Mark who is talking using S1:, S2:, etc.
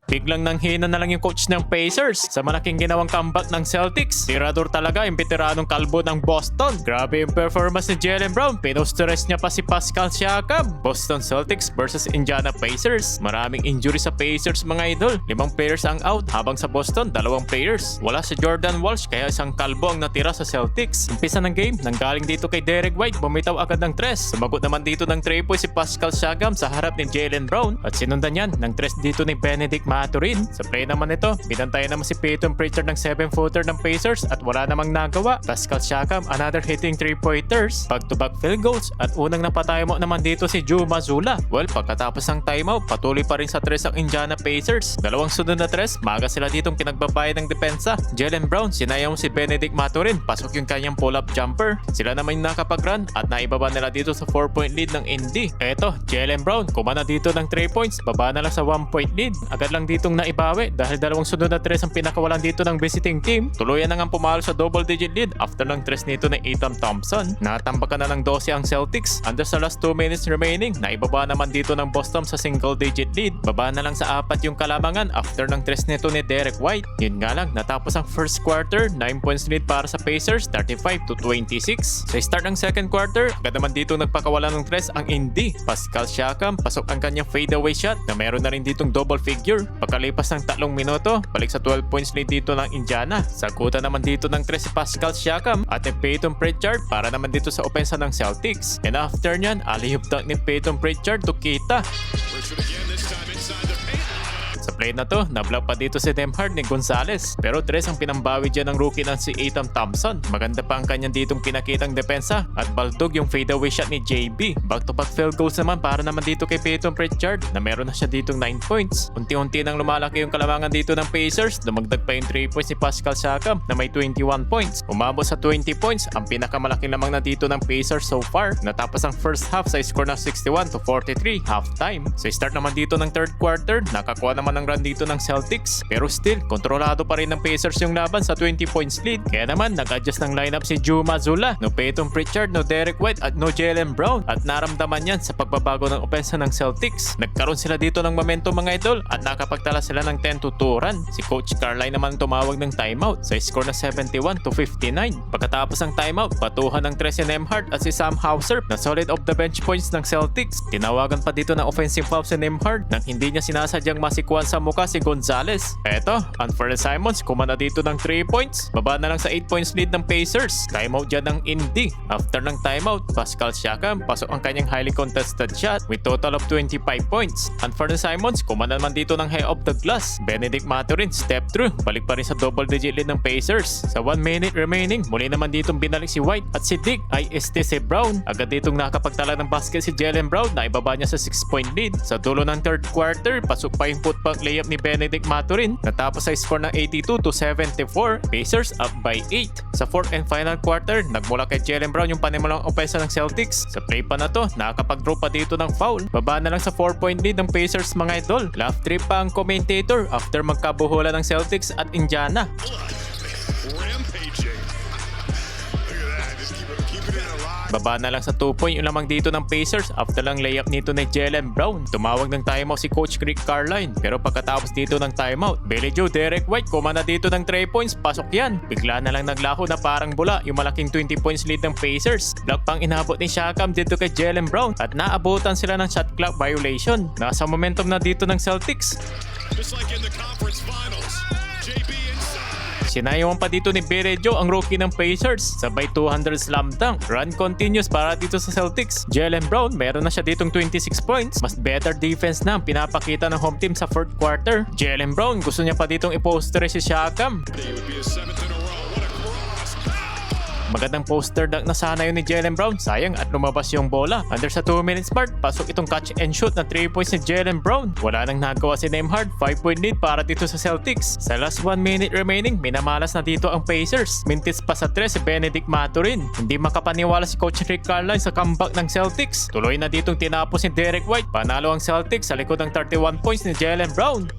S1: Biglang nanghina na lang yung coach ng Pacers sa malaking ginawang comeback ng Celtics. Tirador talaga yung veteranong kalbo ng Boston. Grabe yung performance ni Jaylen Brown. Pinostress niya pa si Pascal Siakam. Boston Celtics versus Indiana Pacers. Maraming injury sa Pacers mga idol. 5 players ang out habang sa Boston 2 players. Wala si Jordan Walsh kaya isang kalbo ang natira sa Celtics. Umpisa ng game, nanggaling dito kay Derek White, bumitaw agad ng 3. Sumagot naman dito ng 3 points si Pascal Siakam sa harap ni Jaylen Brown at sinundan yan ng 3 dito ni Benedict Mathurin. Sa play naman ito, binantayan naman si Peyton Pritchard ng 7-footer ng Pacers at wala namang nagawa. Pascal Siakam another hitting 3-pointers, back-to-back field goals at unang napatay mo naman dito si Joe Mazzulla. Well, pagkatapos ng timeout, patuloy pa rin sa 3 ang Indiana Pacers. Dalawang sunod na 3, maga sila ditong pinagbabayad ng depensa. Jaylen Brown, sinayaw si Benedict Mathurin, pasok yung kanyang pull-up jumper. Sila naman yung nakapag-run at naibaba nila dito sa 4-point lead ng Indy. Eto, Jaylen Brown, kumana dito ng 3 points, baba na lang sa 1-point lead. Agad lang ditong naibawi dahil dalawang sunod na 3 ang pinakawalan dito ng visiting team. Tuluyan na nga pumalo sa double-digit lead after ng 3 nito ng Ethan Thompson. Natambakan na ng 12 ang Celtics. Under sa last 2 minutes remaining, naibaba naman dito ng Boston sa single-digit lead. Baba na lang sa 4 yung kalamangan after ng 3 nito ni Derek White. Yun nga lang, natapos ang first quarter, 9 points lead para sa Pacers, 35-26. Sa start ng second quarter, agad naman dito nagpakawala ng 3 ang Indy. Pascal Siakam, pasok ang kanyang fadeaway shot na meron na rin ditong double figure. Pagkalipas ng 3 minuto, balik sa 12 points lead dito ng Indiana. Sagutan naman dito ng 3 si Pascal Siakam at ni Peyton Pritchard para naman dito sa opensa ng Celtics. And after nyan, alley-oop dunk ni Peyton Pritchard to Kita. Sa play na to, nablock pa dito si Nembhard ni Gonzalez. Pero 3 ang pinambawi dyan ng rookie ng si Ethan Thompson. Maganda pa ang kanyang ditong pinakitang depensa at baldog yung fadeaway shot ni JB. Back-to-back field goals naman para naman dito kay Peyton Pritchard na meron na siya ditong 9 points. Unti-unti nang lumalaki yung kalamangan dito ng Pacers. Dumagdag pa yung 3 points ni Pascal Siakam na may 21 points. Umabot sa 20 points, ang pinakamalaking lamang na dito ng Pacers so far. Natapos ang first half sa score ng 61-43 halftime. Sa start naman dito ng third quarter, nakakuha naman ng run dito ng Celtics pero still kontrolado pa rin ng Pacers yung laban sa 20 points lead. Kaya naman nag-adjust ng lineup si Joe Mazzulla, no Peyton Pritchard, no Derek White at no Jaylen Brown at naramdaman yan sa pagbabago ng opensa ng Celtics. Nagkaroon sila dito ng momentum mga idol at nakapagtala sila ng 10-2 run. Si Coach Carline naman tumawag ng timeout sa score na 71-59. Pagkatapos ng timeout, patuhan ng 3 si Nembhard at si Sam Hauser na solid off the bench points ng Celtics. Tinawagan pa dito ng offensive foul si Nembhard nang hindi niya sinasadyang masikwan sa mukha si Gonzalez. Eto, Anthony Simons kumana dito ng 3 points. Baba na lang sa 8 points lead ng Pacers. Timeout dyan ng Indy. After ng timeout, Pascal Siakam pasok ang kanyang highly contested shot with total of 25 points. Anthony Simons kumana naman dito ng high off the glass. Benedict Mathurin step through. Balik pa rin sa double digit lead ng Pacers. Sa 1 minute remaining, muli naman ditong binalik si White at si Dick ay si Brown. Agad ditong nakapagtala ng basket si Jaylen Brown na ibaba niya sa 6-point lead. Sa dulo ng third quarter, pasok pa yung putback layup ni Benedict Mathurin. Natapos sa score ng 82-74. Pacers up by 8. Sa fourth and final quarter, nagmula kay Jaylen Brown yung panimulang opensa ng Celtics. Sa play pa na to, nakakapag-draw pa dito ng foul. Baba na lang sa 4-point lead ng Pacers mga idol. Laugh trip pa ang commentator after magkabuhulan ng Celtics at Indiana. Baba na lang sa 2-point yung lamang dito ng Pacers after lang layup nito ni Jaylen Brown. Tumawag ng timeout si Coach Rick Carline pero pagkatapos dito ng timeout, Billy Joe Derek White kumana dito ng 3 points, pasok yan. Bigla na lang naglaho na parang bula yung malaking 20 points lead ng Pacers. Block pang inabot ni Siakam dito kay Jaylen Brown at naabutan sila ng shot clock violation. Nasa momentum na dito ng Celtics. Just like in the conference finals, JB sinayawan pa dito ni Billy Joe ang rookie ng Pacers. Sabay 200 slam dunk. Run continues para dito sa Celtics. Jaylen Brown, meron na siya ditong 26 points. Mas better defense na ang pinapakita ng home team sa fourth quarter. Jaylen Brown, gusto niya pa ditong i-poster si Siakam. Magandang poster dunk na sana yun ni Jaylen Brown. Sayang at lumabas yung bola. Under sa 2 minutes mark, pasok itong catch and shoot na 3 points ni Jaylen Brown. Wala nang nagawa si Nembhard. 5-point lead para dito sa Celtics. Sa last 1 minute remaining, minamalas na dito ang Pacers. Mintis pa sa 3 si Benedict Mathurin. Hindi makapaniwala si Coach Rick Carline sa comeback ng Celtics. Tuloy na ditong tinapos ni Derek White. Panalo ang Celtics sa likod ng 31 points ni Jaylen Brown.